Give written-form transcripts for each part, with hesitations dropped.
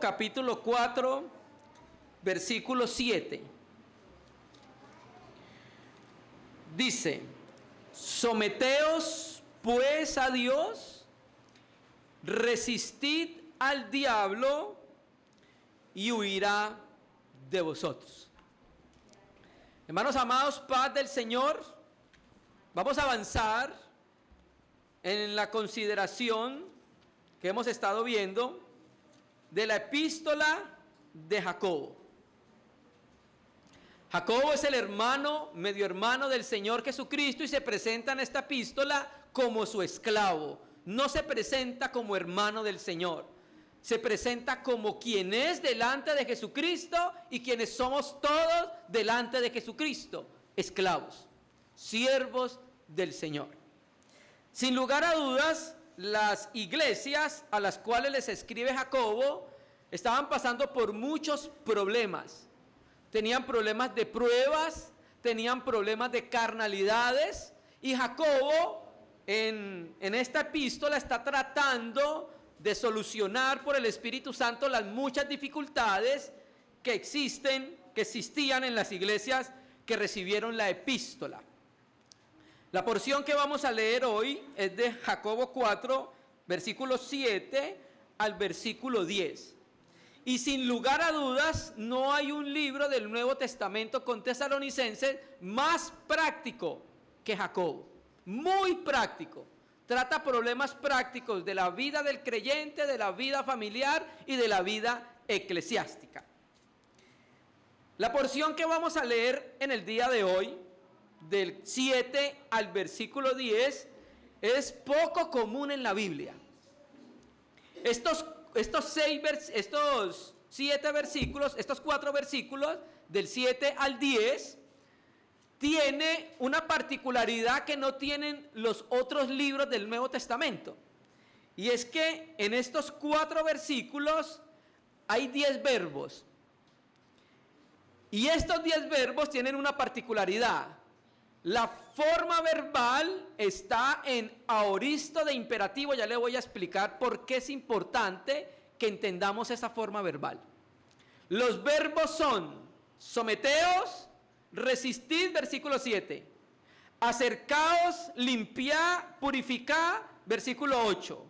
capítulo 4, versículo 7. Dice: someteos pues a Dios, resistid al diablo y huirá de vosotros. Hermanos amados, paz del Señor. Vamos a avanzar en la consideración que hemos estado viendo de la epístola de Jacobo. Jacobo es el hermano, medio hermano del Señor Jesucristo, y se presenta en esta epístola como su esclavo. No se presenta como hermano del Señor. Se presenta como quien es delante de Jesucristo y quienes somos todos delante de Jesucristo. Esclavos, siervos del Señor. Sin lugar a dudas, las iglesias a las cuales les escribe Jacobo estaban pasando por muchos problemas. Tenían problemas de pruebas, tenían problemas de carnalidades, y Jacobo en esta epístola está tratando de solucionar por el Espíritu Santo las muchas dificultades que existían en las iglesias que recibieron la epístola. La porción que vamos a leer hoy es de Jacobo 4, versículo 7 al versículo 10. Y sin lugar a dudas, no hay un libro del Nuevo Testamento con Tesalonicenses más práctico que Jacobo. Muy práctico. Trata problemas prácticos de la vida del creyente, de la vida familiar y de la vida eclesiástica. La porción que vamos a leer en el día de hoy, del 7 al versículo 10, es poco común en la Biblia. Estos 4 versículos, del 7 al 10, tiene una particularidad que no tienen los otros libros del Nuevo Testamento. Y es que en estos 4 versículos hay 10 verbos. Y estos 10 verbos tienen una particularidad. La forma verbal está en aoristo de imperativo. Ya le voy a explicar por qué es importante que entendamos esa forma verbal. Los verbos son: someteos, resistid, versículo 7. Acercaos, limpiad, purificad, versículo 8.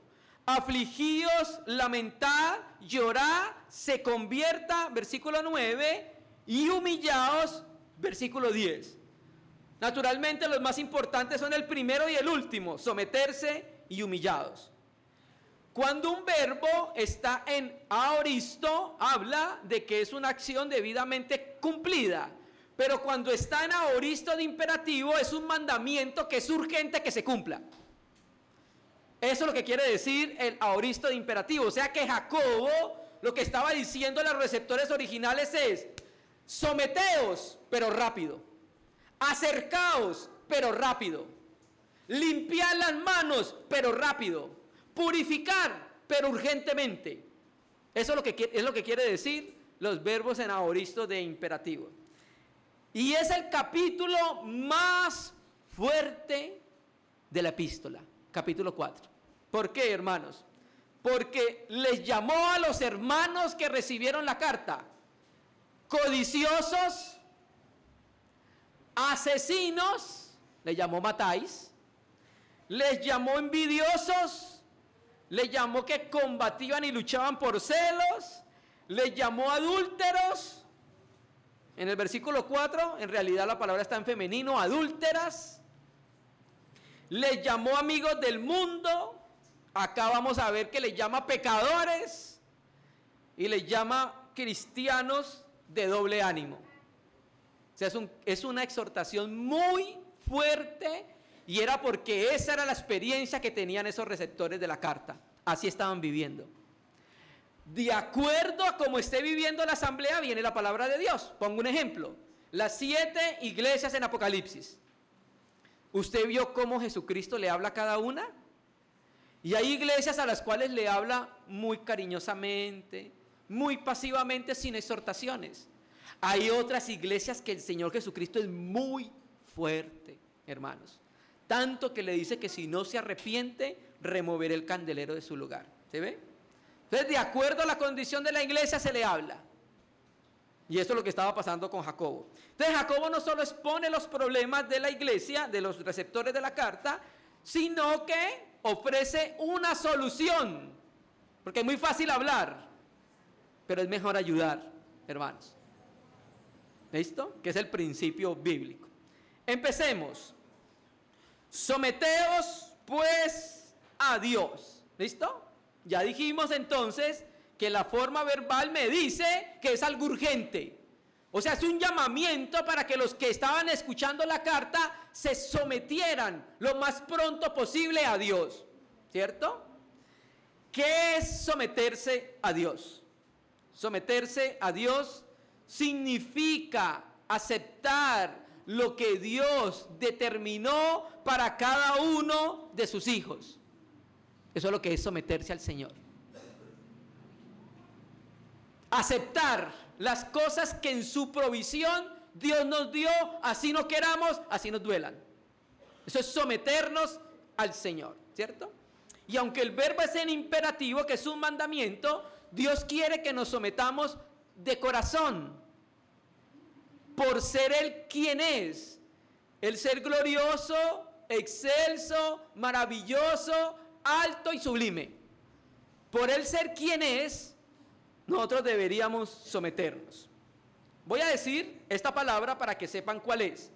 Afligíos, lamentad, llorad, se convierta, versículo 9. Y humillaos, versículo 10. Naturalmente los más importantes son el primero y el último: someterse y humillados. Cuando un verbo está en aoristo, habla de que es una acción debidamente cumplida. Pero cuando está en aoristo de imperativo, es un mandamiento que es urgente que se cumpla. Eso es lo que quiere decir el aoristo de imperativo. O sea que Jacobo lo que estaba diciendo a los receptores originales es: someteos, pero rápido. Acercaos, pero rápido. Limpiad las manos, pero rápido. Purificar, pero urgentemente. Eso es lo que quiere decir los verbos en aoristo de imperativo. Y es el capítulo más fuerte de la epístola, capítulo 4. ¿Por qué, hermanos? Porque les llamó a los hermanos que recibieron la carta codiciosos, asesinos, les llamó matáis, les llamó envidiosos, les llamó que combatían y luchaban por celos, les llamó adúlteros. En el versículo 4, en realidad la palabra está en femenino, adúlteras. Les llamó amigos del mundo. Acá vamos a ver que les llama pecadores y les llama cristianos de doble ánimo. O sea, es una exhortación muy fuerte, y era porque esa era la experiencia que tenían esos receptores de la carta. Así estaban viviendo. De acuerdo a cómo esté viviendo la asamblea, viene la palabra de Dios. Pongo un ejemplo: las 7 iglesias en Apocalipsis. ¿Usted vio cómo Jesucristo le habla a cada una? Y hay iglesias a las cuales le habla muy cariñosamente, muy pasivamente, sin exhortaciones. Hay otras iglesias que el Señor Jesucristo es muy fuerte, hermanos. Tanto que le dice que si no se arrepiente, removeré el candelero de su lugar. ¿Se ve? Entonces, de acuerdo a la condición de la iglesia se le habla. Y esto es lo que estaba pasando con Jacobo. Entonces, Jacobo no solo expone los problemas de la iglesia, de los receptores de la carta, sino que ofrece una solución. Porque es muy fácil hablar, pero es mejor ayudar, hermanos. ¿Listo? Que es el principio bíblico. Empecemos. Someteos pues a Dios. ¿Listo? Ya dijimos entonces que la forma verbal me dice que es algo urgente. O sea, es un llamamiento para que los que estaban escuchando la carta se sometieran lo más pronto posible a Dios. ¿Cierto? ¿Qué es someterse a Dios? Someterse a Dios significa aceptar lo que Dios determinó para cada uno de sus hijos. Eso es lo que es someterse al Señor. Aceptar las cosas que en su provisión Dios nos dio, así no queramos, así nos duelan. Eso es someternos al Señor, ¿cierto? Y aunque el verbo es en imperativo, que es un mandamiento, Dios quiere que nos sometamos de corazón, por ser Él quien es, el ser glorioso, excelso, maravilloso, alto y sublime. Por Él ser quien es, nosotros deberíamos someternos. Voy a decir esta palabra para que sepan cuál es.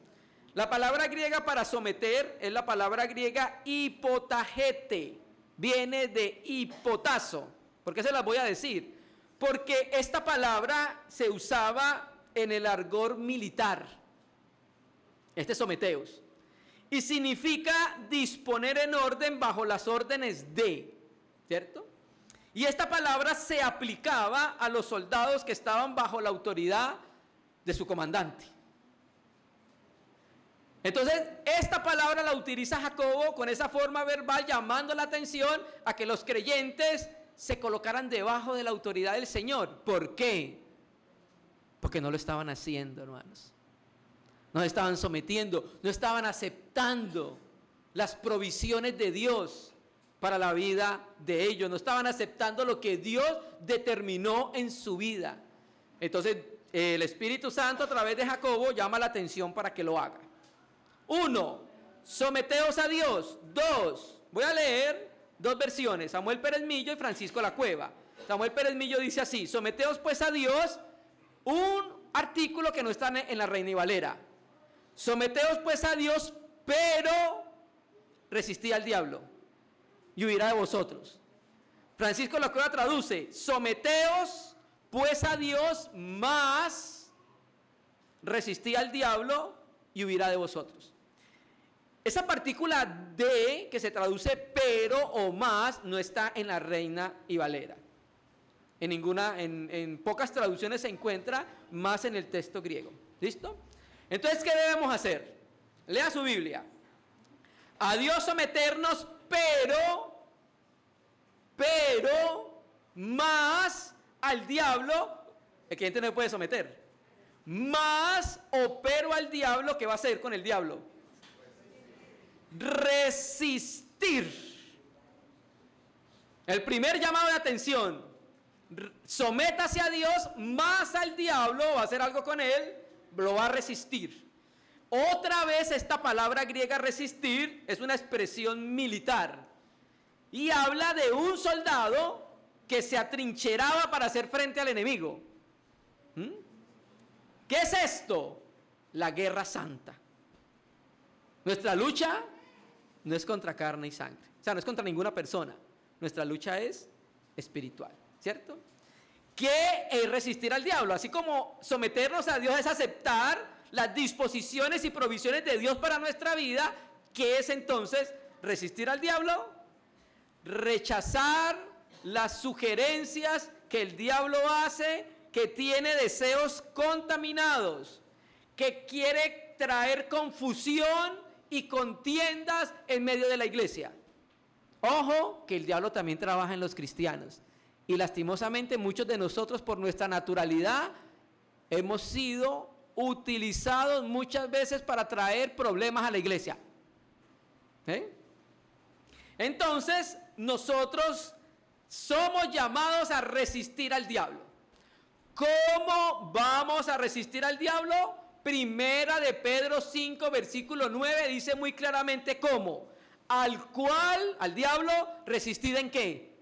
La palabra griega para someter es la palabra griega hipotagete. Viene de hipotazo. ¿Por qué se las voy a decir? Porque esta palabra se usaba en el argot militar. Este someteos. Y significa disponer en orden bajo las órdenes de. ¿Cierto? Y esta palabra se aplicaba a los soldados que estaban bajo la autoridad de su comandante. Entonces, esta palabra la utiliza Jacobo con esa forma verbal, llamando la atención a que los creyentes se colocaran debajo de la autoridad del Señor. ¿Por qué? Porque no lo estaban haciendo, hermanos. No se estaban sometiendo, no estaban aceptando las provisiones de Dios para la vida de ellos. No estaban aceptando lo que Dios determinó en su vida. Entonces, el Espíritu Santo a través de Jacobo llama la atención para que lo haga. 1. Someteos a Dios. 2. Voy a leer 2 versiones, Samuel Pérez Millo y Francisco La Cueva. Samuel Pérez Millo dice así: someteos pues a Dios, un artículo que no está en la Reina y Valera. Someteos pues a Dios, pero resistid al diablo y huirá de vosotros. Francisco La Cueva traduce: someteos pues a Dios, más resistid al diablo y huirá de vosotros. Esa partícula de, que se traduce pero o más, no está en la Reina y Valera. En pocas traducciones se encuentra, más en el texto griego. ¿Listo? Entonces, ¿qué debemos hacer? Lea su Biblia. A Dios someternos, pero más al diablo, el creyente no puede someter. Más o pero al diablo, ¿qué va a hacer con el diablo? Resistir. El primer llamado de atención: sométase a Dios, más al diablo, va a hacer algo con él, lo va a resistir. Otra vez esta palabra griega resistir es una expresión militar y habla de un soldado que se atrincheraba para hacer frente al enemigo. ¿Qué es esto? La guerra santa. Nuestra lucha no es contra carne y sangre, o sea, no es contra ninguna persona. Nuestra lucha es espiritual, ¿cierto? ¿Qué es resistir al diablo? Así como someternos a Dios es aceptar las disposiciones y provisiones de Dios para nuestra vida, ¿qué es entonces resistir al diablo? Rechazar las sugerencias que el diablo hace, que tiene deseos contaminados, que quiere traer confusión y contiendas en medio de la iglesia. Ojo, que el diablo también trabaja en los cristianos. Y lastimosamente muchos de nosotros, por nuestra naturalidad, hemos sido utilizados muchas veces para traer problemas a la iglesia. Entonces, nosotros somos llamados a resistir al diablo. ¿Cómo vamos a resistir al diablo? Primera de Pedro 5, versículo 9, dice muy claramente cómo. Al diablo, resistid ¿en qué?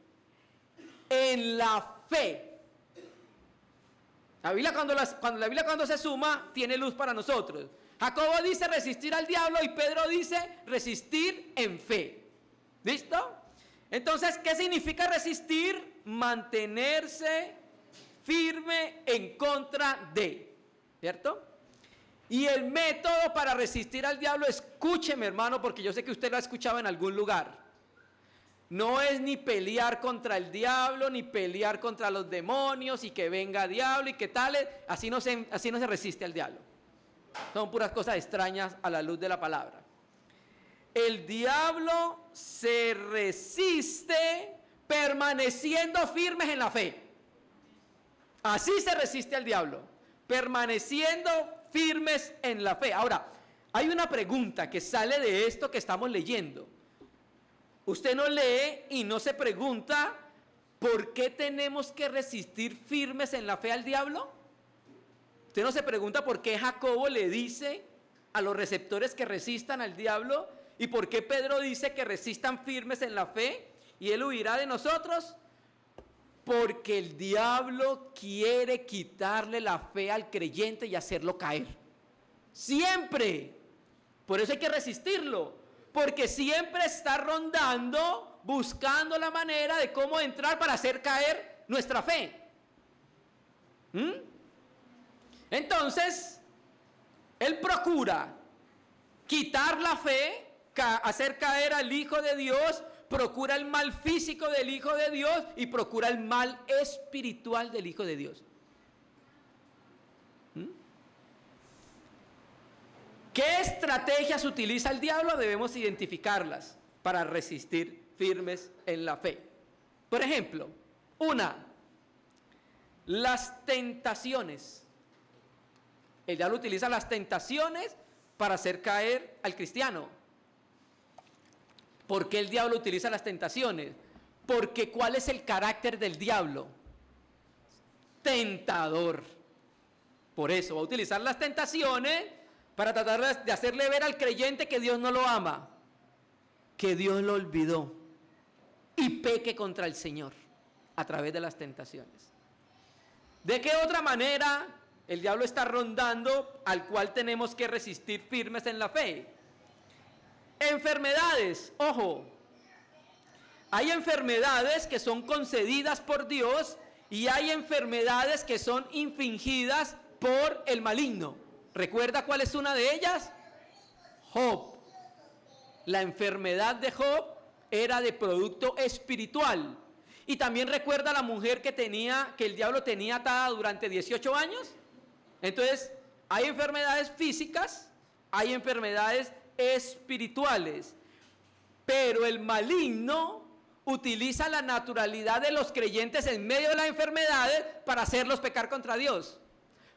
En la fe. La Biblia cuando se suma, tiene luz para nosotros. Jacobo dice resistir al diablo y Pedro dice resistir en fe. ¿Listo? Entonces, ¿qué significa resistir? Mantenerse firme en contra de. ¿Cierto? Y el método para resistir al diablo, escúcheme hermano, porque yo sé que usted lo ha escuchado en algún lugar. No es ni pelear contra el diablo, ni pelear contra los demonios, y que venga diablo y que tal, así no se resiste al diablo. Son puras cosas extrañas a la luz de la palabra. El diablo se resiste permaneciendo firmes en la fe. Así se resiste al diablo, permaneciendo firmes en la fe. Ahora, hay una pregunta que sale de esto que estamos leyendo. Usted no lee y no se pregunta ¿por qué tenemos que resistir firmes en la fe al diablo? Usted no se pregunta por qué Jacobo le dice a los receptores que resistan al diablo y por qué Pedro dice que resistan firmes en la fe y él huirá de nosotros. Porque el diablo quiere quitarle la fe al creyente y hacerlo caer. Siempre. Por eso hay que resistirlo. Porque siempre está rondando, buscando la manera de cómo entrar para hacer caer nuestra fe. Entonces, él procura quitar la fe, hacer caer al Hijo de Dios, procura el mal físico del Hijo de Dios y procura el mal espiritual del Hijo de Dios. ¿Qué estrategias utiliza el diablo? Debemos identificarlas para resistir firmes en la fe. Por ejemplo, las tentaciones. El diablo utiliza las tentaciones para hacer caer al cristiano. ¿Por qué el diablo utiliza las tentaciones? Porque ¿cuál es el carácter del diablo? Tentador. Por eso va a utilizar las tentaciones para tratar de hacerle ver al creyente que Dios no lo ama, que Dios lo olvidó y peque contra el Señor a través de las tentaciones. ¿De qué otra manera el diablo está rondando al cual tenemos que resistir firmes en la fe? Enfermedades, ojo, hay enfermedades que son concedidas por Dios y hay enfermedades que son infligidas por el maligno. ¿Recuerda cuál es una de ellas? Job. La enfermedad de Job era de producto espiritual. Y también recuerda a la mujer que el diablo tenía atada durante 18 años. Entonces, hay enfermedades físicas, hay enfermedades espirituales, pero el maligno utiliza la naturalidad de los creyentes en medio de las enfermedades para hacerlos pecar contra Dios.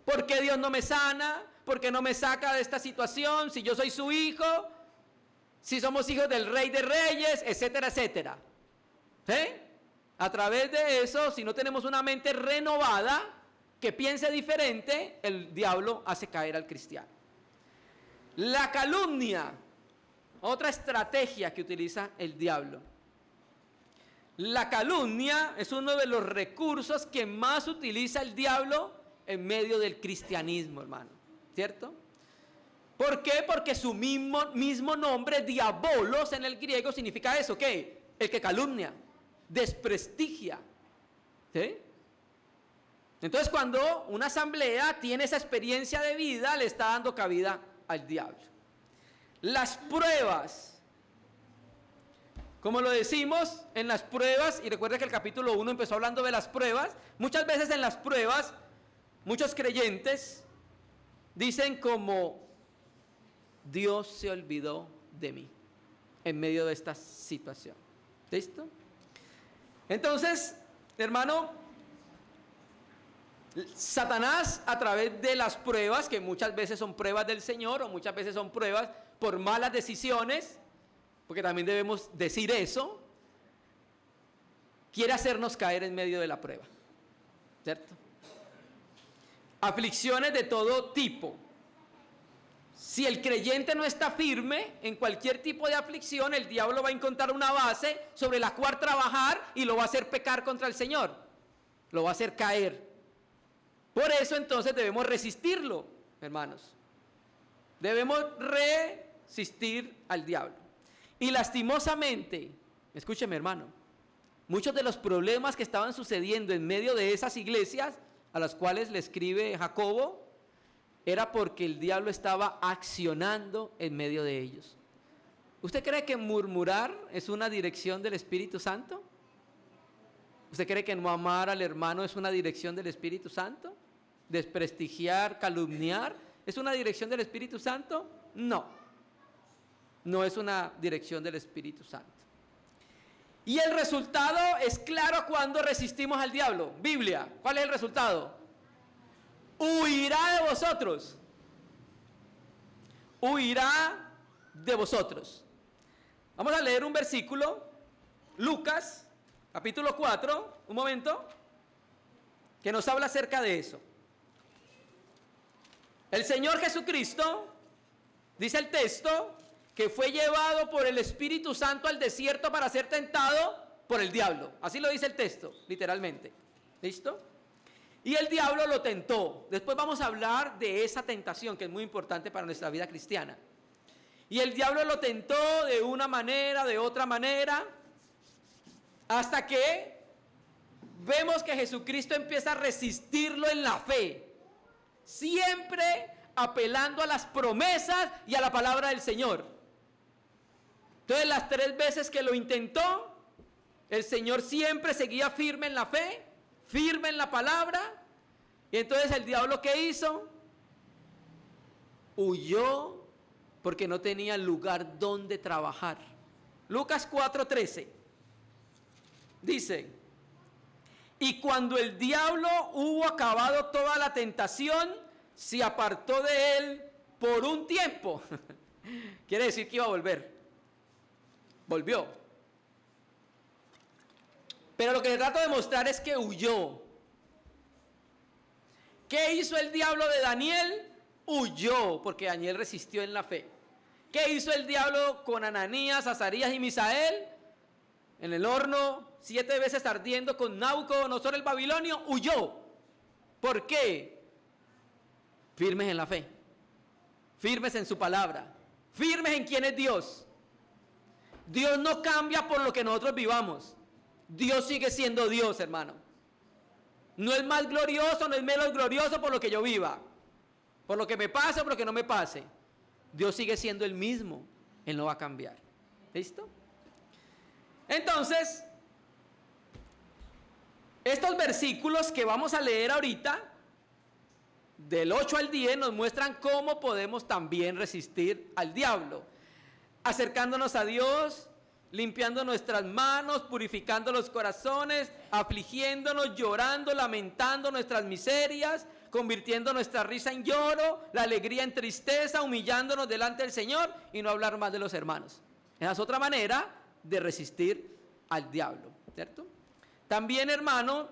¿Por qué Dios no me sana? ¿Por qué no me saca de esta situación? Si yo soy su hijo, si somos hijos del Rey de Reyes, etcétera, etcétera. ¿Sí? A través de eso, si no tenemos una mente renovada, que piense diferente, el diablo hace caer al cristiano. La calumnia, otra estrategia que utiliza el diablo. La calumnia es uno de los recursos que más utiliza el diablo en medio del cristianismo, hermano, ¿cierto? ¿Por qué? Porque su mismo nombre, diabolos en el griego, significa eso, ¿qué? El que calumnia, desprestigia, ¿sí? Entonces, cuando una asamblea tiene esa experiencia de vida, le está dando cabida al diablo. Las pruebas, como lo decimos, en las pruebas, y recuerda que el capítulo 1 empezó hablando de las pruebas, muchas veces en las pruebas, muchos creyentes dicen como, Dios se olvidó de mí, en medio de esta situación. ¿Listo? Entonces, hermano, Satanás, a través de las pruebas, que muchas veces son pruebas del Señor o muchas veces son pruebas por malas decisiones, porque también debemos decir eso, quiere hacernos caer en medio de la prueba, ¿cierto? Aflicciones de todo tipo. Si el creyente no está firme en cualquier tipo de aflicción, el diablo va a encontrar una base sobre la cual trabajar y lo va a hacer pecar contra el Señor. Lo va a hacer caer. Por eso entonces debemos resistirlo, hermanos. Debemos resistir al diablo. Y lastimosamente, escúcheme hermano, muchos de los problemas que estaban sucediendo en medio de esas iglesias a las cuales le escribe Jacobo, era porque el diablo estaba accionando en medio de ellos. ¿Usted cree que murmurar es una dirección del Espíritu Santo? ¿Usted cree que no amar al hermano es una dirección del Espíritu Santo? ¿Desprestigiar, calumniar es una dirección del Espíritu Santo? No, no es una dirección del Espíritu Santo. Y el resultado es claro cuando resistimos al diablo. Biblia, ¿cuál es el resultado? Huirá de vosotros. Huirá de vosotros. Vamos a leer un versículo, Lucas, capítulo 4, un momento, que nos habla acerca de eso. El Señor Jesucristo, dice el texto, que fue llevado por el Espíritu Santo al desierto para ser tentado por el diablo. Así lo dice el texto, literalmente. ¿Listo? Y el diablo lo tentó. Después vamos a hablar de esa tentación que es muy importante para nuestra vida cristiana. Y el diablo lo tentó de una manera, de otra manera, hasta que vemos que Jesucristo empieza a resistirlo en la fe, siempre apelando a las promesas y a la palabra del Señor. Entonces las 3 veces que lo intentó, el Señor siempre seguía firme en la fe, firme en la palabra. Y entonces el diablo, ¿qué hizo? Huyó porque no tenía lugar donde trabajar. Lucas 4:13 dice: y cuando el diablo hubo acabado toda la tentación, se apartó de él por un tiempo. Quiere decir que iba a volver. Volvió. Pero lo que le trato de mostrar es que huyó. ¿Qué hizo el diablo de Daniel? Huyó, porque Daniel resistió en la fe. ¿Qué hizo el diablo con Ananías, Azarías y Misael? En el horno, 7 veces ardiendo con Nabucodonosor el babilonio, huyó. ¿Por qué? Firmes en la fe, firmes en su palabra, firmes en quién es Dios. Dios no cambia por lo que nosotros vivamos. Dios sigue siendo Dios, hermano. No es más glorioso, no es menos glorioso por lo que yo viva, por lo que me pase o por lo que no me pase. Dios sigue siendo el mismo, Él no va a cambiar. ¿Listo? Entonces, estos versículos que vamos a leer ahorita, del 8 al 10, nos muestran cómo podemos también resistir al diablo, acercándonos a Dios, limpiando nuestras manos, purificando los corazones, afligiéndonos, llorando, lamentando nuestras miserias, convirtiendo nuestra risa en lloro, la alegría en tristeza, humillándonos delante del Señor y no hablar más de los hermanos. Esa es otra manera de resistir al diablo, ¿cierto? También, hermano,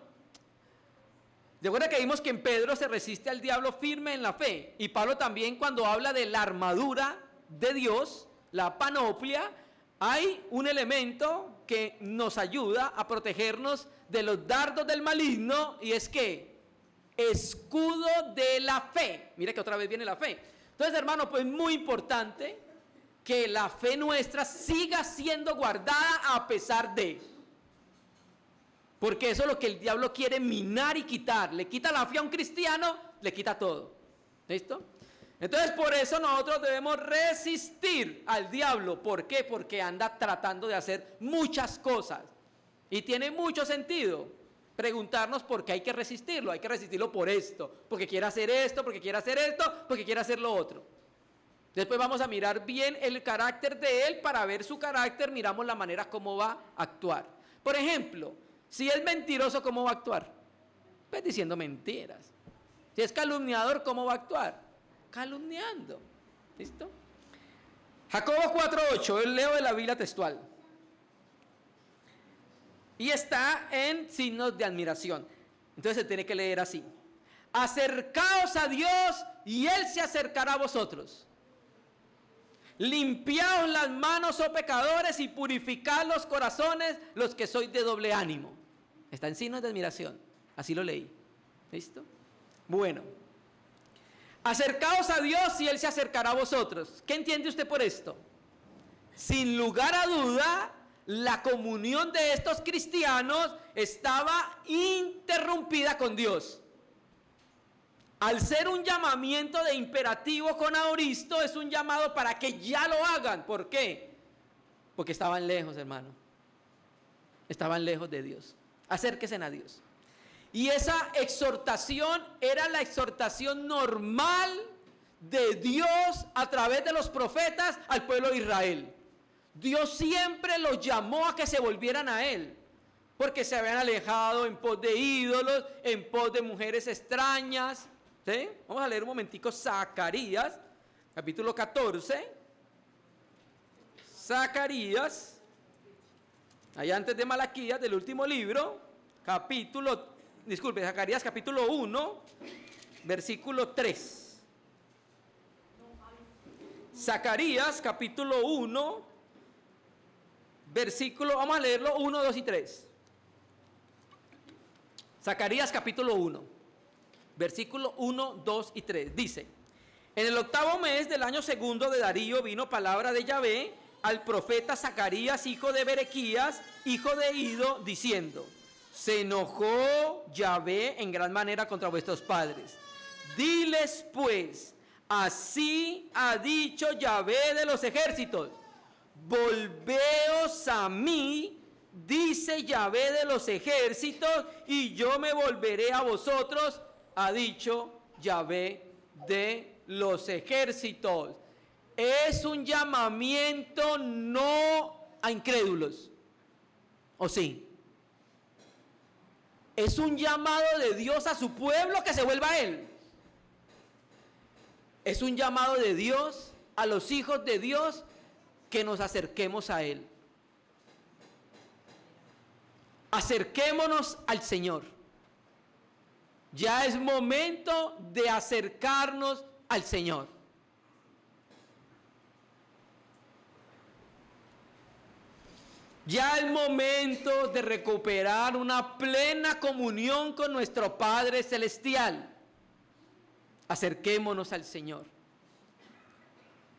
de acuerdo que vimos que en Pedro se resiste al diablo firme en la fe, y Pablo también, cuando habla de la armadura de Dios, la panoplia, hay un elemento que nos ayuda a protegernos de los dardos del maligno, y es que escudo de la fe. Mire que otra vez viene la fe. Entonces, hermano, pues muy importante que la fe nuestra siga siendo guardada a pesar de, porque eso es lo que el diablo quiere minar y quitar. Le quita la fe a un cristiano, le quita todo. ¿Listo? Entonces, por eso nosotros debemos resistir al diablo. ¿Por qué? Porque anda tratando de hacer muchas cosas. Y tiene mucho sentido preguntarnos por qué hay que resistirlo. Hay que resistirlo por esto, porque quiere hacer esto, porque quiere hacer esto, porque quiere hacer lo otro. Después vamos a mirar bien el carácter de él. Para ver su carácter, miramos la manera como va a actuar. Por ejemplo, si es mentiroso, ¿cómo va a actuar? Pues diciendo mentiras. Si es calumniador, ¿cómo va a actuar? Calumniando. ¿Listo? Jacobo 4:8, el leo de la Biblia textual. Y está en signos de admiración. Entonces se tiene que leer así: acercaos a Dios y Él se acercará a vosotros. Limpiaos las manos, oh pecadores, y purificad los corazones, los que sois de doble ánimo. Está en signos de admiración. Así lo leí. ¿Listo? Bueno. Acercaos a Dios y Él se acercará a vosotros. ¿Qué entiende usted por esto? Sin lugar a duda, la comunión de estos cristianos estaba interrumpida con Dios. Al ser un llamamiento de imperativo con aoristo, es un llamado para que ya lo hagan. ¿Por qué? Porque estaban lejos, hermano. Estaban lejos de Dios. Acérquense a Dios. Y esa exhortación era la exhortación normal de Dios a través de los profetas al pueblo de Israel. Dios siempre los llamó a que se volvieran a Él, porque se habían alejado en pos de ídolos, en pos de mujeres extrañas. ¿Sí? Vamos a leer un momentico Zacarías, capítulo 14. Zacarías, allá antes de Malaquías, del último libro, Zacarías capítulo 1, versículo 3. Zacarías capítulo 1, versículo, vamos a leerlo 1, 2 y 3. Zacarías capítulo 1. Versículo 1, 2 y 3, dice: en el 8º mes del año segundo de Darío vino palabra de Yahvé al profeta Zacarías, hijo de Berequías, hijo de Ido, diciendo: se enojó Yahvé en gran manera contra vuestros padres. Diles pues, así ha dicho Yahvé de los ejércitos: volveos a mí, dice Yahvé de los ejércitos, y yo me volveré a vosotros, ha dicho Yahvé de los ejércitos. Es un llamamiento no a incrédulos, ¿o sí? Es un llamado de Dios a su pueblo que se vuelva a Él. Es un llamado de Dios a los hijos de Dios que nos acerquemos a Él. Acerquémonos al Señor. Ya es momento de acercarnos al Señor. Ya es momento de recuperar una plena comunión con nuestro Padre Celestial. Acerquémonos al Señor.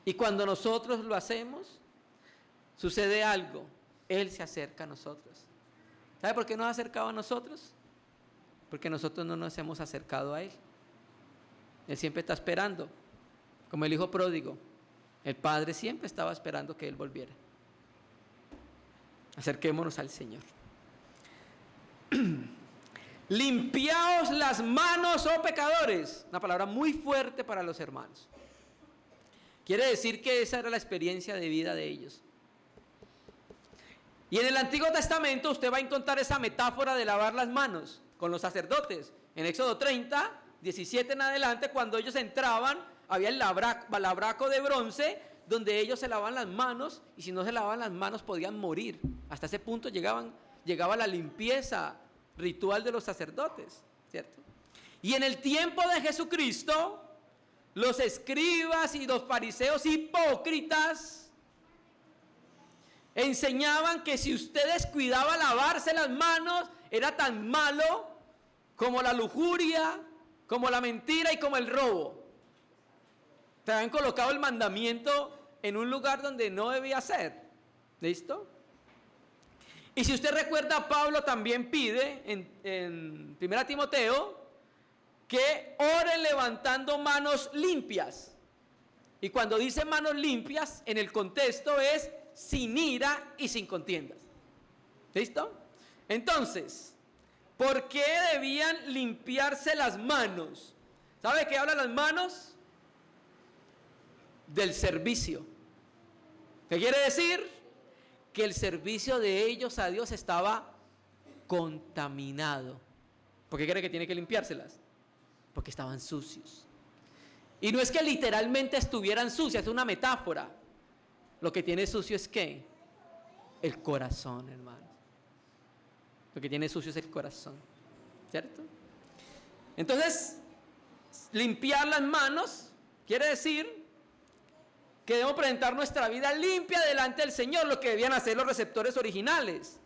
Y cuando nosotros lo hacemos, sucede algo. Él se acerca a nosotros. ¿Sabe por qué nos ha acercado a nosotros? Porque nosotros no nos hemos acercado a Él. Él siempre está esperando, como el hijo pródigo. El padre siempre estaba esperando que Él volviera. Acerquémonos al Señor. Limpiaos las manos, oh pecadores. Una palabra muy fuerte para los hermanos. Quiere decir que esa era la experiencia de vida de ellos. Y en el Antiguo Testamento usted va a encontrar esa metáfora de lavar las manos con los sacerdotes. En Éxodo 30, 17 en adelante, cuando ellos entraban, había el labraco de bronce, donde ellos se lavaban las manos, y si no se lavaban las manos podían morir. Hasta ese punto llegaba la limpieza ritual de los sacerdotes, ¿cierto? Y en el tiempo de Jesucristo, los escribas y los fariseos hipócritas enseñaban que si usted descuidaba lavarse las manos, era tan malo como la lujuria, como la mentira y como el robo. Te habían colocado el mandamiento en un lugar donde no debía ser. ¿Listo? Y si usted recuerda, Pablo también pide en 1 Timoteo que oren levantando manos limpias. Y cuando dice manos limpias, en el contexto es sin ira y sin contiendas. ¿Listo? Entonces, ¿por qué debían limpiarse las manos? ¿Sabe de qué hablan las manos? Del servicio. ¿Qué quiere decir? Que el servicio de ellos a Dios estaba contaminado. ¿Por qué cree que tiene que limpiárselas? Porque estaban sucios. Y no es que literalmente estuvieran sucias, es una metáfora. Lo que tiene sucio es ¿qué? El corazón, hermanos. Lo que tiene sucio es el corazón, ¿cierto? Entonces, limpiar las manos quiere decir que debemos presentar nuestra vida limpia delante del Señor, lo que debían hacer los receptores originales.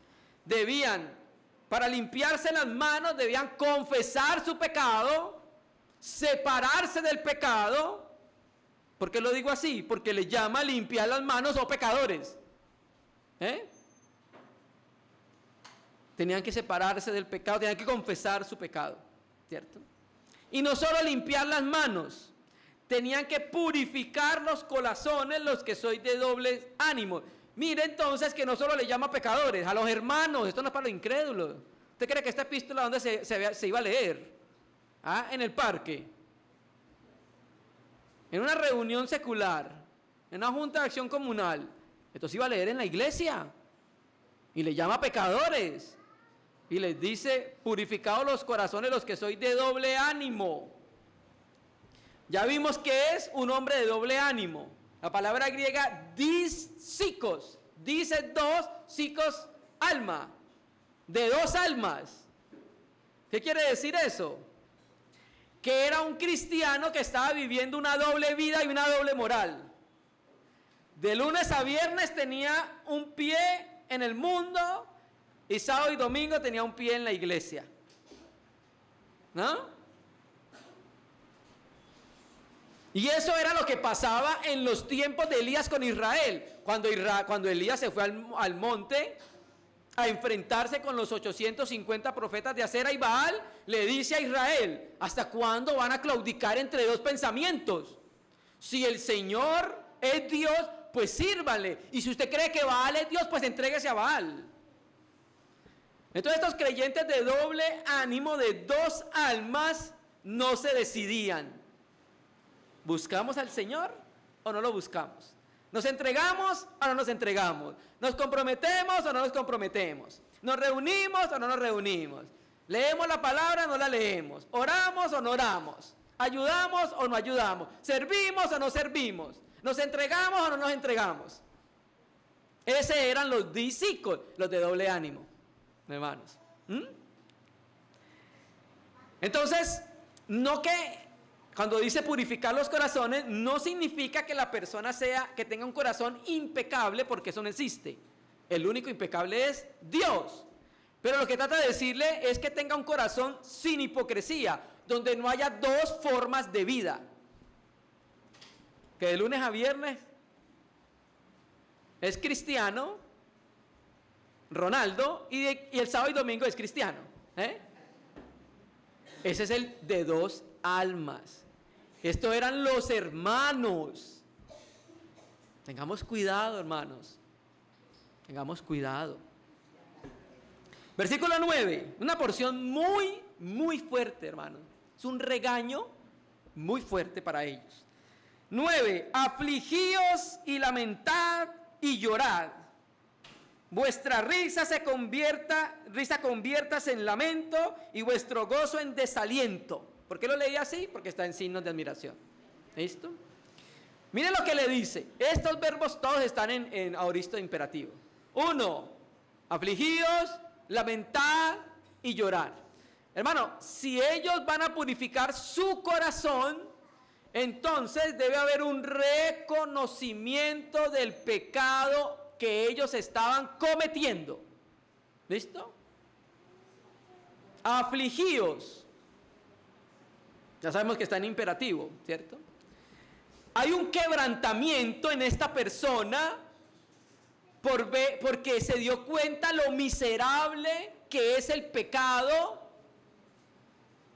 Para limpiarse las manos, debían confesar su pecado, separarse del pecado. ¿Por qué lo digo así? Porque le llama limpiar las manos o pecadores. Tenían que separarse del pecado, tenían que confesar su pecado, ¿cierto? Y no solo limpiar las manos, tenían que purificar los corazones, los que sois de doble ánimo. Mire entonces que no solo le llama pecadores, a los hermanos, esto no es para los incrédulos. ¿Usted cree que esta epístola dónde se iba a leer? En el parque, en una reunión secular, en una junta de acción comunal. Esto se iba a leer en la iglesia. Y le llama pecadores. Y les dice, purificados los corazones los que sois de doble ánimo. Ya vimos que es un hombre de doble ánimo. La palabra griega disikos, dice dos, psicos, alma, de dos almas. ¿Qué quiere decir eso? Que era un cristiano que estaba viviendo una doble vida y una doble moral. De lunes a viernes tenía un pie en el mundo y sábado y domingo tenía un pie en la iglesia. ¿No? Y eso era lo que pasaba en los tiempos de Elías con Israel. Cuando Elías se fue al monte a enfrentarse con los 850 profetas de Acera y Baal, le dice a Israel, ¿hasta cuándo van a claudicar entre dos pensamientos? Si el Señor es Dios, pues sírvale. Y si usted cree que Baal es Dios, pues entréguese a Baal. Entonces estos creyentes de doble ánimo, de dos almas, no se decidían. ¿Buscamos al Señor o no lo buscamos? ¿Nos entregamos o no nos entregamos? ¿Nos comprometemos o no nos comprometemos? ¿Nos reunimos o no nos reunimos? ¿Leemos la palabra o no la leemos? ¿Oramos o no oramos? ¿Ayudamos o no ayudamos? ¿Servimos o no servimos? ¿Nos entregamos o no nos entregamos? Esos eran los discípulos, los de doble ánimo, hermanos. Entonces, no que cuando dice purificar los corazones, no significa que la persona que tenga un corazón impecable, porque eso no existe. El único impecable es Dios. Pero lo que trata de decirle es que tenga un corazón sin hipocresía, donde no haya dos formas de vida. Que de lunes a viernes es cristiano, Ronaldo, y el sábado y domingo es cristiano. Ese es el de dos almas. Estos eran los hermanos. Tengamos cuidado, hermanos. Tengamos cuidado. Versículo 9, una porción muy, muy fuerte, hermanos. Es un regaño muy fuerte para ellos. 9, afligíos y lamentad y llorad. Vuestra risa conviértase en lamento y vuestro gozo en desaliento. ¿Por qué lo leí así? Porque está en signos de admiración. ¿Listo? Miren lo que le dice. Estos verbos todos están en aoristo imperativo. 1, afligíos, lamentad y llorar. Hermano, si ellos van a purificar su corazón, entonces debe haber un reconocimiento del pecado que ellos estaban cometiendo. ¿Listo? Afligíos. Ya sabemos que está en imperativo, ¿cierto? Hay un quebrantamiento en esta persona porque se dio cuenta lo miserable que es el pecado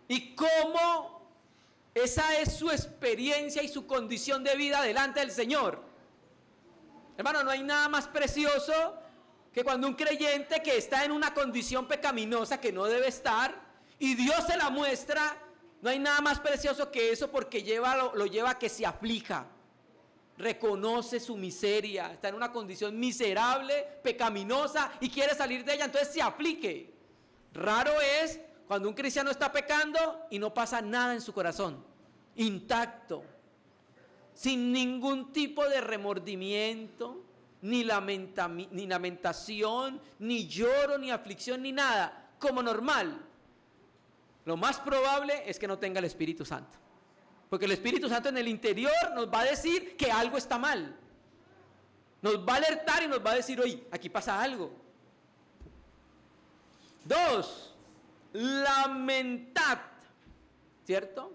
y cómo esa es su experiencia y su condición de vida delante del Señor. Hermano, no hay nada más precioso que cuando un creyente que está en una condición pecaminosa que no debe estar y Dios se la muestra. No hay nada más precioso que eso porque lo lleva a que se aflija, reconoce su miseria, está en una condición miserable, pecaminosa y quiere salir de ella, entonces se aflige. Raro es cuando un cristiano está pecando y no pasa nada en su corazón, intacto, sin ningún tipo de remordimiento, ni lamentación, ni lloro, ni aflicción, ni nada. como normal, lo más probable es que no tenga el Espíritu Santo. Porque el Espíritu Santo en el interior nos va a decir que algo está mal. Nos va a alertar y nos va a decir, oye, aquí pasa algo. 2, lamentad, ¿cierto?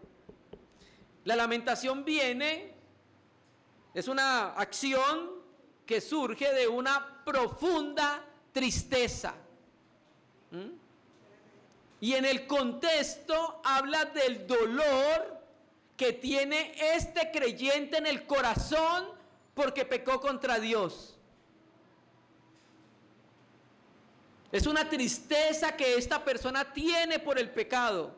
La lamentación es una acción que surge de una profunda tristeza. Y en el contexto habla del dolor que tiene este creyente en el corazón porque pecó contra Dios. Es una tristeza que esta persona tiene por el pecado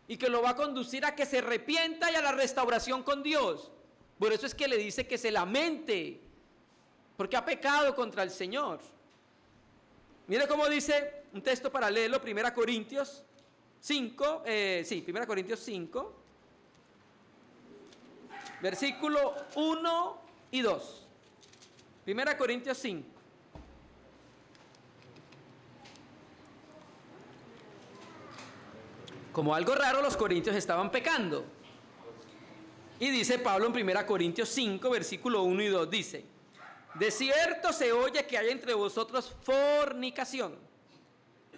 y que lo va a conducir a que se arrepienta y a la restauración con Dios. Por eso es que le dice que se lamente, porque ha pecado contra el Señor. Mire cómo dice un texto paralelo, 1 Corintios 5, 1 Corintios 5, versículo 1 y 2. 1 Corintios 5. Como algo raro, los corintios estaban pecando. Y dice Pablo en 1 Corintios 5, versículo 1 y 2, dice: de cierto se oye que hay entre vosotros fornicación,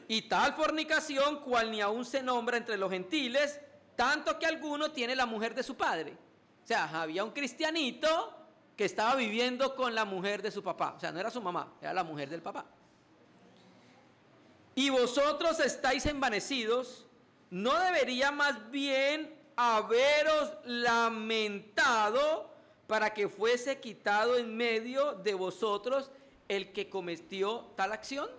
y tal fornicación cual ni aún se nombra entre los gentiles, tanto que alguno tiene la mujer de su padre. O sea, había un cristianito que estaba viviendo con la mujer de su papá. O sea, no era su mamá, era la mujer del papá. Y vosotros estáis envanecidos, ¿no debería más bien haberos lamentado para que fuese quitado en medio de vosotros el que cometió tal acción?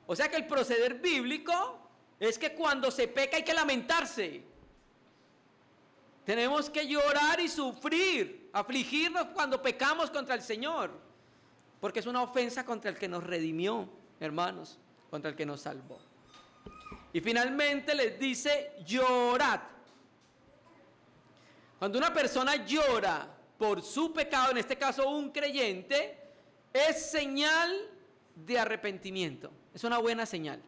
O sea que el proceder bíblico es que cuando se peca hay que lamentarse. Tenemos que llorar y sufrir, afligirnos cuando pecamos contra el Señor, porque es una ofensa contra el que nos redimió, hermanos, contra el que nos salvó. Y finalmente les dice: llorad. Cuando una persona llora por su pecado, en este caso un creyente, es señal de arrepentimiento. Es una buena señal.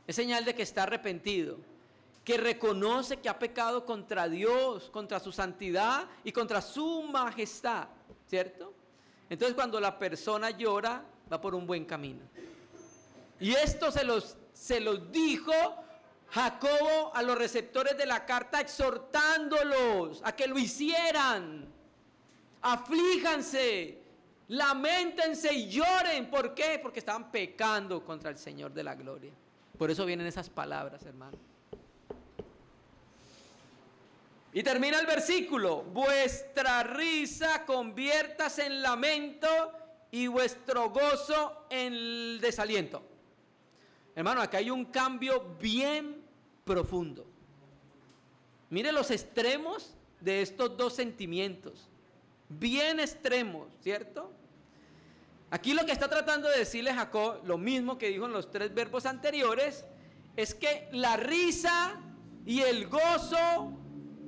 Es señal de que está arrepentido, que reconoce que ha pecado contra Dios, contra su santidad y contra su majestad, ¿cierto? Entonces, cuando la persona llora, va por un buen camino. Y esto se los dijo Jacobo a los receptores de la carta, exhortándolos a que lo hicieran. Aflíjanse, lamentense y lloren. ¿Por qué? Porque estaban pecando contra el Señor de la gloria. Por eso vienen esas palabras, hermano. Y termina el versículo: vuestra risa conviértase en lamento y vuestro gozo en desaliento. Hermano, acá hay un cambio bien profundo. Mire los extremos de estos dos sentimientos. Bien extremos, ¿cierto? Aquí lo que está tratando de decirle Jacob, lo mismo que dijo en los 3 verbos anteriores, es que la risa y el gozo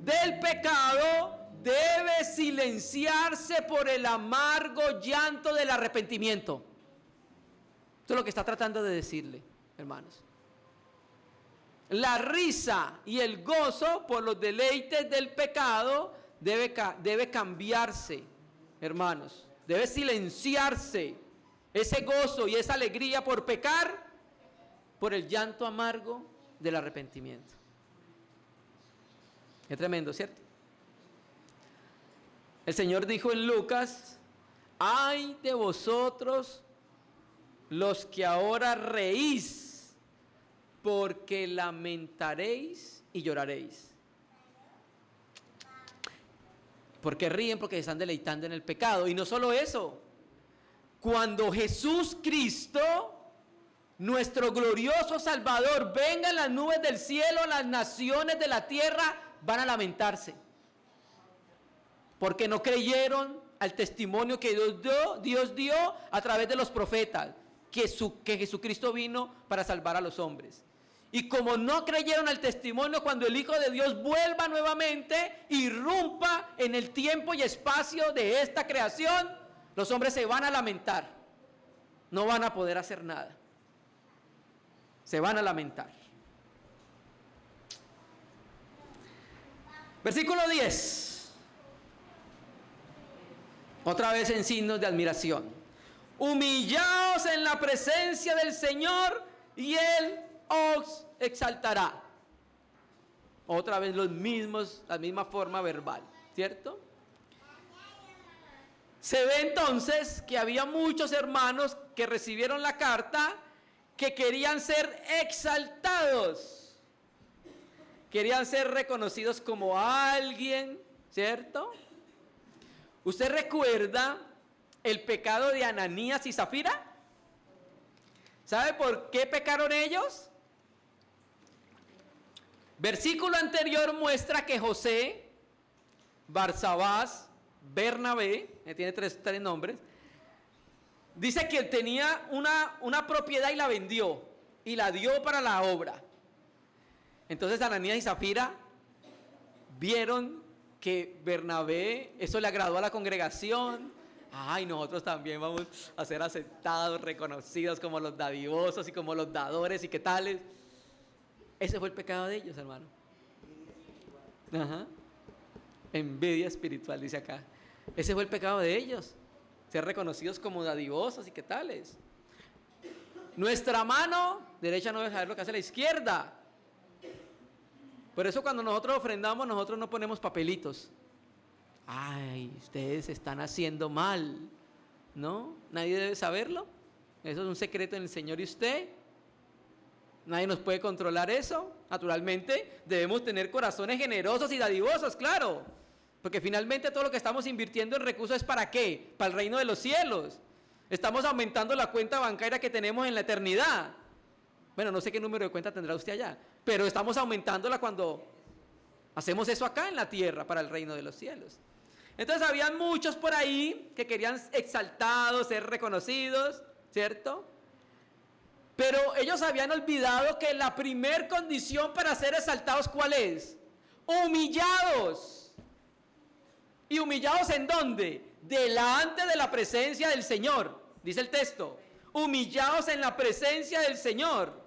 del pecado debe silenciarse por el amargo llanto del arrepentimiento. Esto es lo que está tratando de decirle, hermanos. La risa y el gozo por los deleites del pecado debe cambiarse, hermanos. Debe silenciarse ese gozo y esa alegría por pecar por el llanto amargo del arrepentimiento. Es tremendo, ¿cierto? El Señor dijo en Lucas: ay de vosotros los que ahora reís, porque lamentaréis y lloraréis. Porque ríen, porque se están deleitando en el pecado. Y no solo eso, cuando Jesús Cristo, nuestro glorioso Salvador, venga en las nubes del cielo, las naciones de la tierra van a lamentarse, porque no creyeron al testimonio que Dios dio a través de los profetas, que Jesucristo vino para salvar a los hombres. Y como no creyeron al testimonio, cuando el Hijo de Dios vuelva nuevamente, irrumpa en el tiempo y espacio de esta creación, los hombres se van a lamentar, no van a poder hacer nada. Se van a lamentar. Versículo 10. Otra vez en signos de admiración. Humillaos en la presencia del Señor y Él os exaltará. Otra vez la misma forma verbal, ¿cierto? Se ve entonces que había muchos hermanos que recibieron la carta que querían ser exaltados. Querían ser reconocidos como alguien, ¿cierto? ¿Usted recuerda el pecado de Ananías y Zafira? ¿Sabe por qué pecaron ellos? Versículo anterior muestra que José, Barsabás, Bernabé, tiene tres nombres, dice que tenía una propiedad y la vendió, y la dio para la obra. Entonces Ananías y Zafira vieron que Bernabé, eso le agradó a la congregación. Ay, nosotros también vamos a ser aceptados, reconocidos como los dadivosos y como los dadores y qué tales. Ese fue el pecado de ellos, hermano. Ajá. Envidia espiritual, dice acá. Ese fue el pecado de ellos. Ser reconocidos como dadivosos y qué tales. Nuestra mano derecha no debe saber lo que hace la izquierda. Por eso cuando nosotros ofrendamos, nosotros no ponemos papelitos. Ay, ustedes están haciendo mal. ¿No? Nadie debe saberlo. Eso es un secreto en el Señor y usted. Nadie nos puede controlar eso. Naturalmente, debemos tener corazones generosos y dadivosos, claro. Porque finalmente todo lo que estamos invirtiendo en recursos es ¿para qué? Para el reino de los cielos. Estamos aumentando la cuenta bancaria que tenemos en la eternidad. Bueno, no sé qué número de cuenta tendrá usted allá, pero estamos aumentándola cuando hacemos eso acá en la tierra para el reino de los cielos. Entonces habían muchos por ahí que querían exaltados, ser reconocidos, ¿cierto? Pero ellos habían olvidado que la primer condición para ser exaltados, ¿cuál es? Humillados. ¿Y humillados en dónde? Delante de la presencia del Señor, dice el texto. Humillados en la presencia del Señor.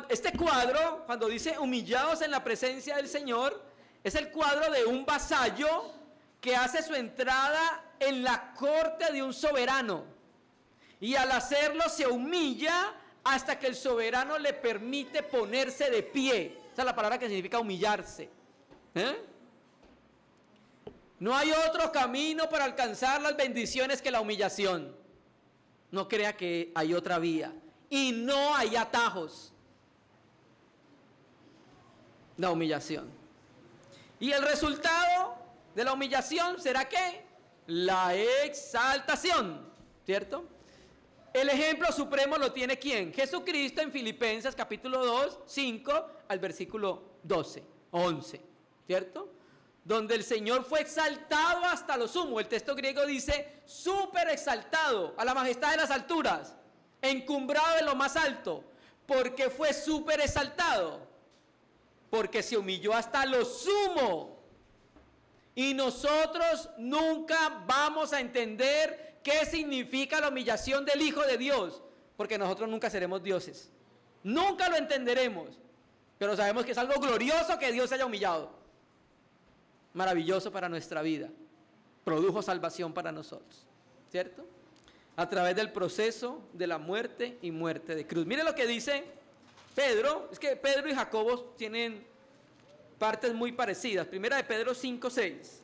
Este cuadro, cuando dice humillados en la presencia del Señor, es el cuadro de un vasallo que hace su entrada en la corte de un soberano. Y al hacerlo se humilla hasta que el soberano le permite ponerse de pie. Esa es la palabra que significa humillarse. No hay otro camino para alcanzar las bendiciones que la humillación. No crea que hay otra vía. Y no hay atajos. La humillación. Y el resultado de la humillación será ¿qué? La exaltación. ¿Cierto? El ejemplo supremo lo tiene ¿quién? Jesucristo en Filipenses capítulo 2, 5 al versículo 12, 11, ¿cierto? Donde el Señor fue exaltado hasta lo sumo. El texto griego dice súper exaltado, a la majestad de las alturas, encumbrado de lo más alto, porque fue súper exaltado, porque se humilló hasta lo sumo. Y nosotros nunca vamos a entender ¿qué significa la humillación del Hijo de Dios? Porque nosotros nunca seremos dioses. Nunca lo entenderemos. Pero sabemos que es algo glorioso que Dios se haya humillado. Maravilloso para nuestra vida. Produjo salvación para nosotros. ¿Cierto? A través del proceso de la muerte y muerte de cruz. Mire lo que dice Pedro. Es que Pedro y Jacobo tienen partes muy parecidas. Primera de Pedro 5, 6.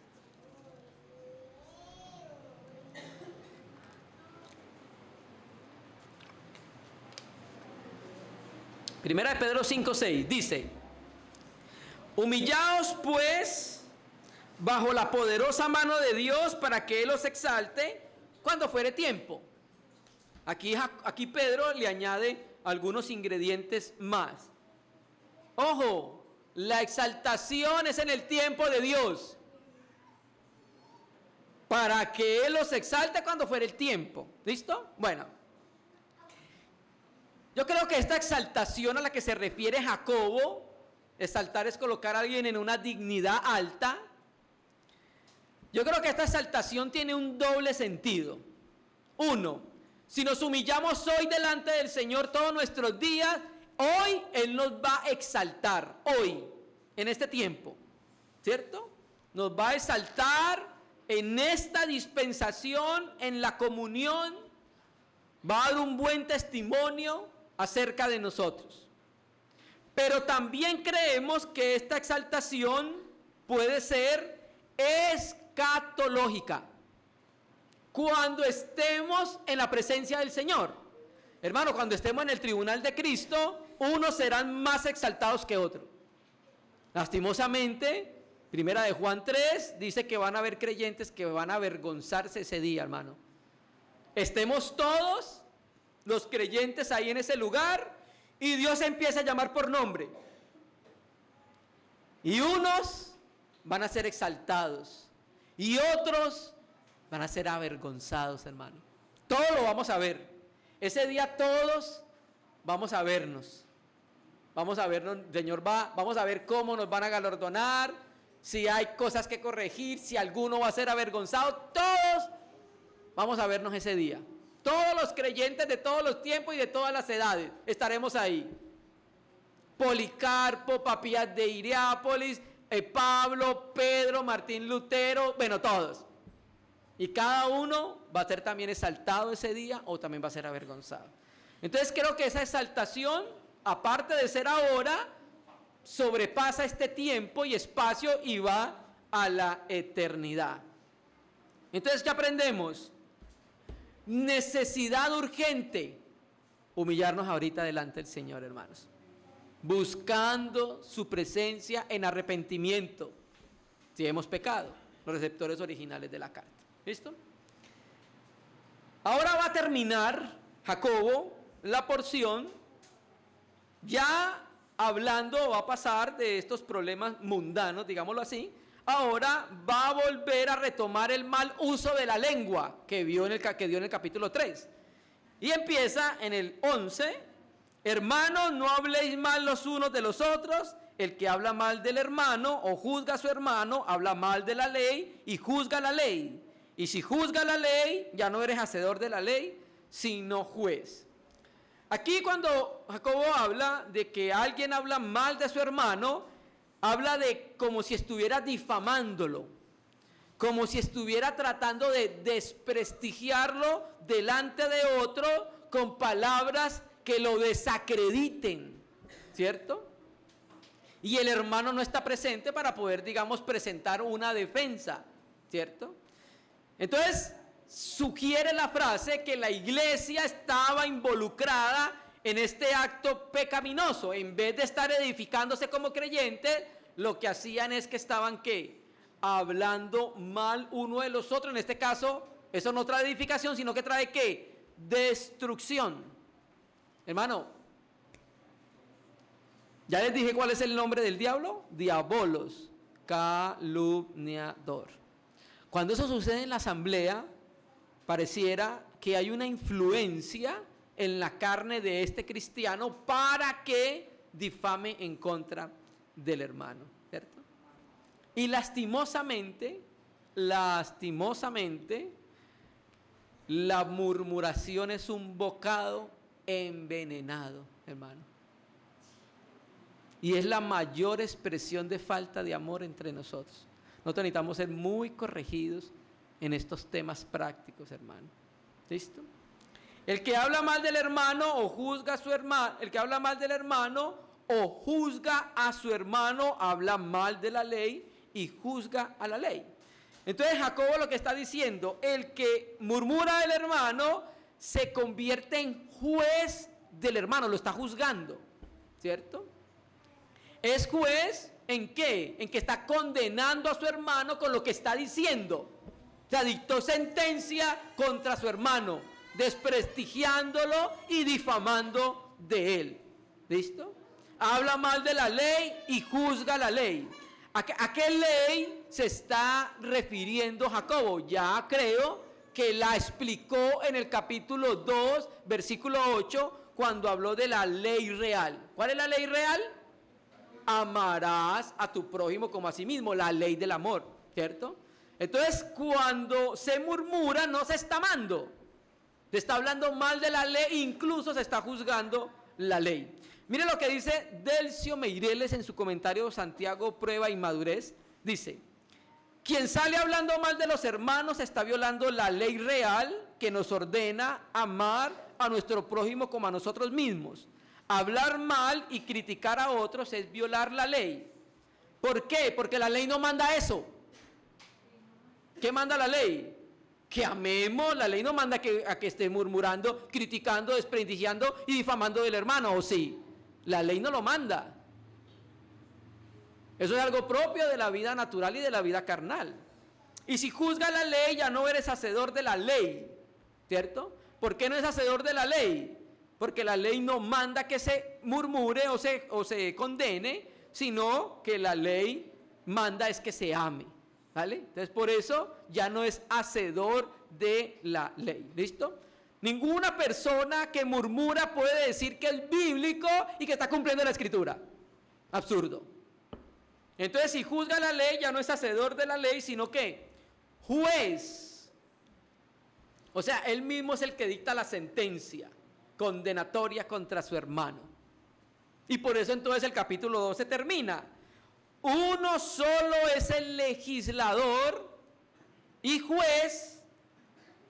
Primera de Pedro 5:6 dice: humillaos pues bajo la poderosa mano de Dios para que Él os exalte cuando fuere tiempo. Aquí Pedro le añade algunos ingredientes más. Ojo, la exaltación es en el tiempo de Dios, para que Él os exalte cuando fuere el tiempo. ¿Listo? Bueno. Yo creo que esta exaltación a la que se refiere Jacobo, exaltar es colocar a alguien en una dignidad alta. Yo creo que esta exaltación tiene un doble sentido. Uno, Si nos humillamos hoy delante del Señor todos nuestros días, hoy Él nos va a exaltar, hoy, en este tiempo, ¿cierto? Nos va a exaltar en esta dispensación, en la comunión, va a dar un buen testimonio acerca de nosotros. Pero también creemos que esta exaltación puede ser escatológica, cuando estemos en la presencia del Señor. Hermano, cuando estemos en el tribunal de Cristo, unos serán más exaltados que otros. Lastimosamente, Primera de Juan 3 dice que van a haber creyentes que van a avergonzarse ese día, hermano. Estemos todos los creyentes ahí en ese lugar y Dios empieza a llamar por nombre. Y unos van a ser exaltados y otros van a ser avergonzados, hermano. Todo lo vamos a ver. Ese día todos vamos a vernos. Vamos a vernos, Señor, vamos a ver cómo nos van a galardonar, si hay cosas que corregir, si alguno va a ser avergonzado. Todos vamos a vernos ese día. Todos los creyentes de todos los tiempos y de todas las edades estaremos ahí. Policarpo, Papías de Hierápolis, Pablo, Pedro, Martín Lutero, bueno, todos. Y cada uno va a ser también exaltado ese día o también va a ser avergonzado. Entonces creo que esa exaltación, aparte de ser ahora, sobrepasa este tiempo y espacio y va a la eternidad. Entonces, ¿qué aprendemos? Necesidad urgente, humillarnos ahorita delante del Señor, hermanos, buscando su presencia en arrepentimiento, si hemos pecado, los receptores originales de la carta. ¿Listo? Ahora va a terminar Jacobo la porción ya hablando, va a pasar de estos problemas mundanos, digámoslo así. Ahora va a volver a retomar el mal uso de la lengua que dio en el capítulo 3. Y empieza en el 11, hermanos, no habléis mal los unos de los otros. El que habla mal del hermano o juzga a su hermano, habla mal de la ley y juzga la ley. Y si juzga la ley, ya no eres hacedor de la ley, sino juez. Aquí cuando Jacobo habla de que alguien habla mal de su hermano, habla de como si estuviera difamándolo, como si estuviera tratando de desprestigiarlo delante de otro con palabras que lo desacrediten, ¿cierto? Y el hermano no está presente para poder, digamos, presentar una defensa, ¿cierto? Entonces, sugiere la frase que la iglesia estaba involucrada en este acto pecaminoso. En vez de estar edificándose como creyentes, lo que hacían es que estaban, ¿qué? Hablando mal uno de los otros. En este caso, eso no trae edificación, sino que trae, ¿qué? Destrucción. Hermano, ya les dije cuál es el nombre del diablo. Diabolos, calumniador. Cuando eso sucede en la asamblea, pareciera que hay una influencia en la carne de este cristiano para que difame en contra del hermano, ¿cierto? Y lastimosamente, la murmuración es un bocado envenenado, hermano. Y es la mayor expresión de falta de amor entre nosotros. Nosotros necesitamos ser muy corregidos en estos temas prácticos, hermano. ¿Listo? El que habla mal del hermano o juzga a su hermano, el que habla mal del hermano o juzga a su hermano, habla mal de la ley y juzga a la ley. Entonces Jacobo lo que está diciendo, el que murmura del hermano se convierte en juez del hermano, lo está juzgando, ¿cierto? Es juez ¿en qué? En que está condenando a su hermano con lo que está diciendo. O sea, dictó sentencia contra su hermano, desprestigiándolo y difamando de él. ¿Listo? Habla mal de la ley y juzga la ley. ¿A qué ley se está refiriendo Jacobo? Ya creo que la explicó en el capítulo 2, versículo 8, cuando habló de la ley real. ¿Cuál es la ley real? Amarás a tu prójimo como a sí mismo, la ley del amor, ¿cierto? Entonces, cuando se murmura, no se está amando, Se está hablando mal de la ley, incluso se está juzgando la ley. Mire lo que dice Delcio Meireles en su comentario Santiago, Prueba y Madurez. Dice: quien sale hablando mal de los hermanos está violando la ley real que nos ordena amar a nuestro prójimo como a nosotros mismos. Hablar mal y criticar a otros es violar la ley. ¿Por qué? Porque la ley no manda eso. ¿Qué manda la ley? Que amemos. La ley no manda a que esté murmurando, criticando, desprestigiando y difamando del hermano, ¿o sí? La ley no lo manda. Eso es algo propio de la vida natural y de la vida carnal. Y si juzgas la ley, ya no eres hacedor de la ley, ¿cierto? ¿Por qué no es hacedor de la ley? Porque la ley no manda que se murmure o se condene, sino que la ley manda es que se ame, ¿vale? Entonces por eso ya no es hacedor de la ley, ¿listo? Ninguna persona que murmura puede decir que es bíblico y que está cumpliendo la escritura. Absurdo. Entonces, si juzga la ley, ya no es hacedor de la ley, sino que juez. O sea, él mismo es el que dicta la sentencia condenatoria contra su hermano. Y por eso entonces el capítulo 12 termina. Uno solo es el legislador y juez,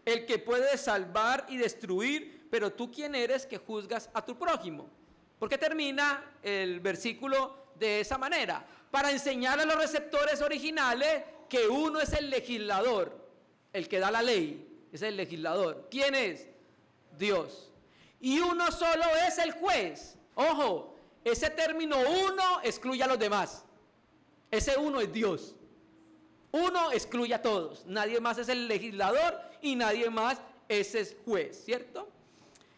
el que puede salvar y destruir, pero tú quién eres que juzgas a tu prójimo. ¿Por qué termina el versículo de esa manera? Para enseñar a los receptores originales que uno es el legislador, el que da la ley, es el legislador. ¿Quién es? Dios. Y uno solo es el juez. Ojo, ese término uno excluye a los demás. Ese uno es Dios. Uno excluye a todos. Nadie más es el legislador y nadie más es el juez, ¿cierto?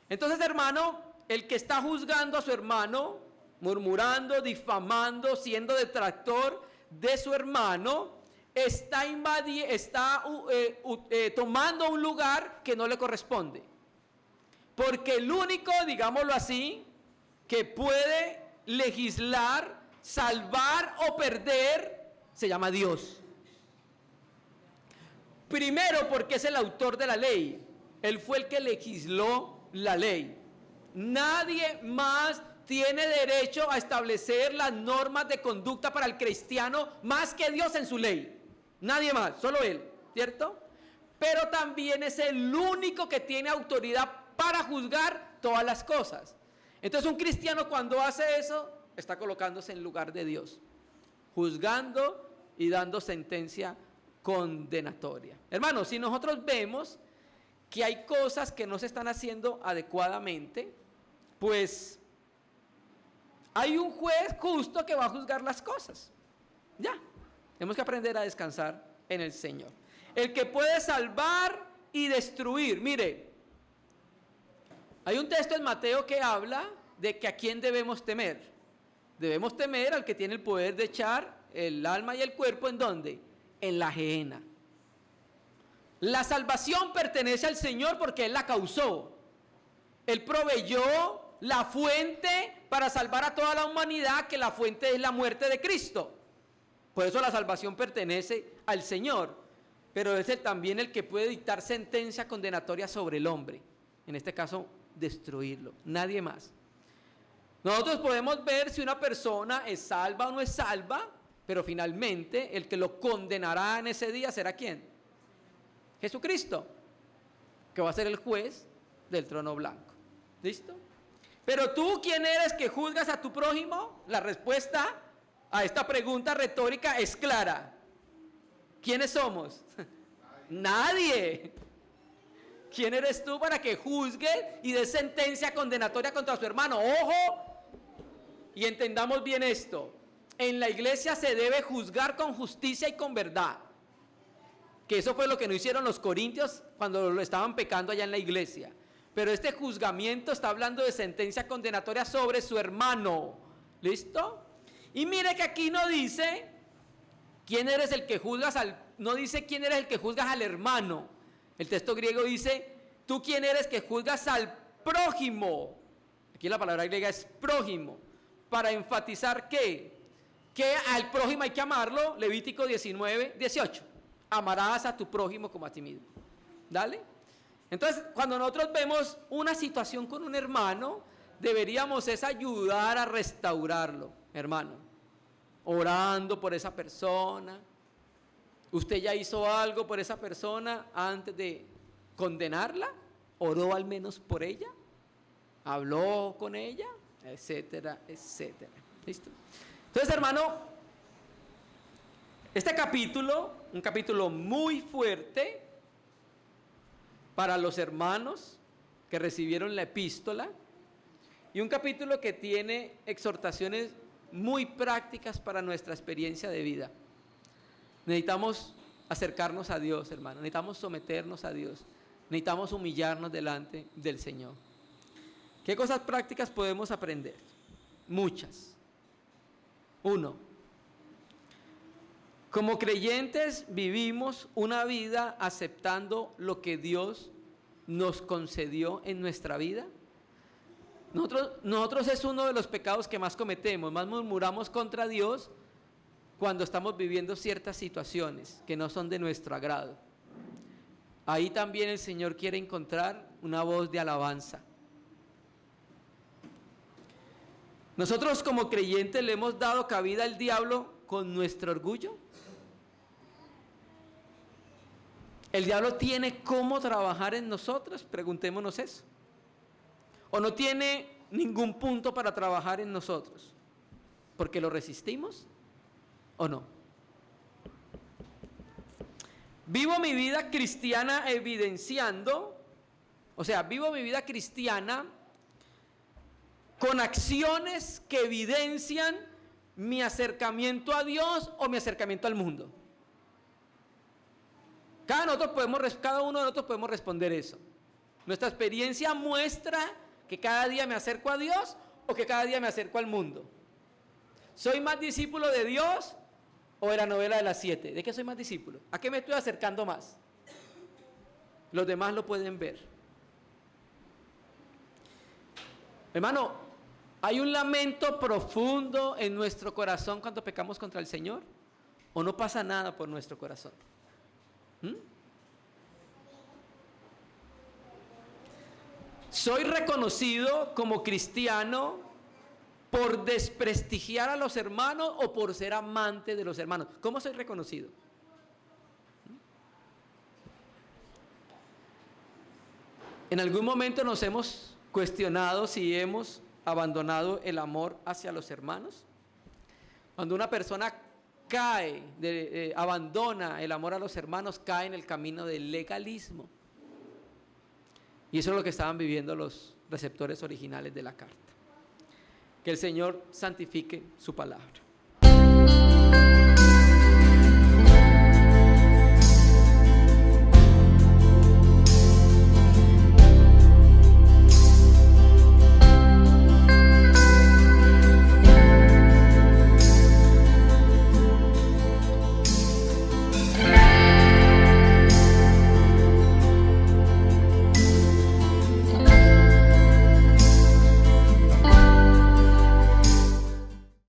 Entonces, hermano, el que está juzgando a su hermano, murmurando, difamando, siendo detractor de su hermano, está tomando un lugar que no le corresponde. Porque el único, digámoslo así, que puede legislar, salvar o perder, se llama Dios. Primero, porque es el autor de la ley. Él fue el que legisló la ley. Nadie más tiene derecho a establecer las normas de conducta para el cristiano más que Dios en su ley. Nadie más, solo Él, ¿cierto? Pero también es el único que tiene autoridad para juzgar todas las cosas. Entonces un cristiano cuando hace eso, está colocándose en lugar de Dios, juzgando y dando sentencia condenatoria. Hermanos, si nosotros vemos que hay cosas que no se están haciendo adecuadamente, pues hay un juez justo que va a juzgar las cosas. Ya, tenemos que aprender a descansar en el Señor. El que puede salvar y destruir. Mire, hay un texto en Mateo que habla de que a quién debemos temer. Debemos temer al que tiene el poder de echar el alma y el cuerpo, ¿en dónde? En la gehenna. La salvación pertenece al Señor porque Él la causó. Él proveyó la fuente para salvar a toda la humanidad, que la fuente es la muerte de Cristo. Por eso la salvación pertenece al Señor, pero es Él también el que puede dictar sentencia condenatoria sobre el hombre, en este caso destruirlo, nadie más. Nosotros podemos ver si una persona es salva o no es salva, pero finalmente el que lo condenará en ese día será ¿quién? Jesucristo, que va a ser el juez del trono blanco. ¿Listo? Pero tú, ¿quién eres que juzgas a tu prójimo? La respuesta a esta pregunta retórica es clara. ¿Quiénes somos? Nadie. ¿Quién eres tú para que juzgue y dé sentencia condenatoria contra su hermano? ¡Ojo! Y entendamos bien esto. En la iglesia se debe juzgar con justicia y con verdad. Que eso fue lo que no hicieron los corintios cuando lo estaban pecando allá en la iglesia. Pero este juzgamiento está hablando de sentencia condenatoria sobre su hermano. ¿Listo? Y mire que aquí no dice quién eres el que juzgas no dice quién eres el que juzgas al hermano. El texto griego dice, tú quién eres que juzgas al prójimo. Aquí la palabra griega es prójimo. Para enfatizar que al prójimo hay que amarlo. Levítico 19, 18. Amarás a tu prójimo como a ti mismo. ¿Dale? Entonces, cuando nosotros vemos una situación con un hermano, deberíamos es ayudar a restaurarlo, hermano, orando por esa persona. ¿Usted ya hizo algo por esa persona antes de condenarla? ¿Oró al menos por ella? ¿Habló con ella? Etcétera, etcétera. ¿Listo? Entonces, hermano, este capítulo, un capítulo muy fuerte para los hermanos que recibieron la epístola, y un capítulo que tiene exhortaciones muy prácticas para nuestra experiencia de vida. Necesitamos acercarnos a Dios, hermano. Necesitamos someternos a Dios. Necesitamos humillarnos delante del Señor. ¿Qué cosas prácticas podemos aprender? Muchas. 1. Como creyentes vivimos una vida aceptando lo que Dios nos concedió en nuestra vida. Nosotros es uno de los pecados que más cometemos, más murmuramos contra Dios cuando estamos viviendo ciertas situaciones que no son de nuestro agrado. Ahí también el Señor quiere encontrar una voz de alabanza. Nosotros como creyentes le hemos dado cabida al diablo con nuestro orgullo. ¿El diablo tiene cómo trabajar en nosotros? Preguntémonos eso. ¿O no tiene ningún punto para trabajar en nosotros? ¿Porque lo resistimos o no? Vivo mi vida cristiana evidenciando, vivo mi vida cristiana con acciones que evidencian mi acercamiento a Dios o mi acercamiento al mundo. Cada uno de nosotros podemos responder eso. Nuestra experiencia muestra que cada día me acerco a Dios o que cada día me acerco al mundo. ¿Soy más discípulo de Dios o de la novela de las 7? ¿De qué soy más discípulo? ¿A qué me estoy acercando más? Los demás lo pueden ver. Hermano, ¿hay un lamento profundo en nuestro corazón cuando pecamos contra el Señor? ¿O no pasa nada por nuestro corazón? ¿Soy reconocido como cristiano por desprestigiar a los hermanos o por ser amante de los hermanos? ¿Cómo soy reconocido? En algún momento nos hemos cuestionado si hemos abandonado el amor hacia los hermanos. Cuando una persona abandona el amor a los hermanos, cae en el camino del legalismo. Y eso es lo que estaban viviendo los receptores originales de la carta. Que el Señor santifique su palabra.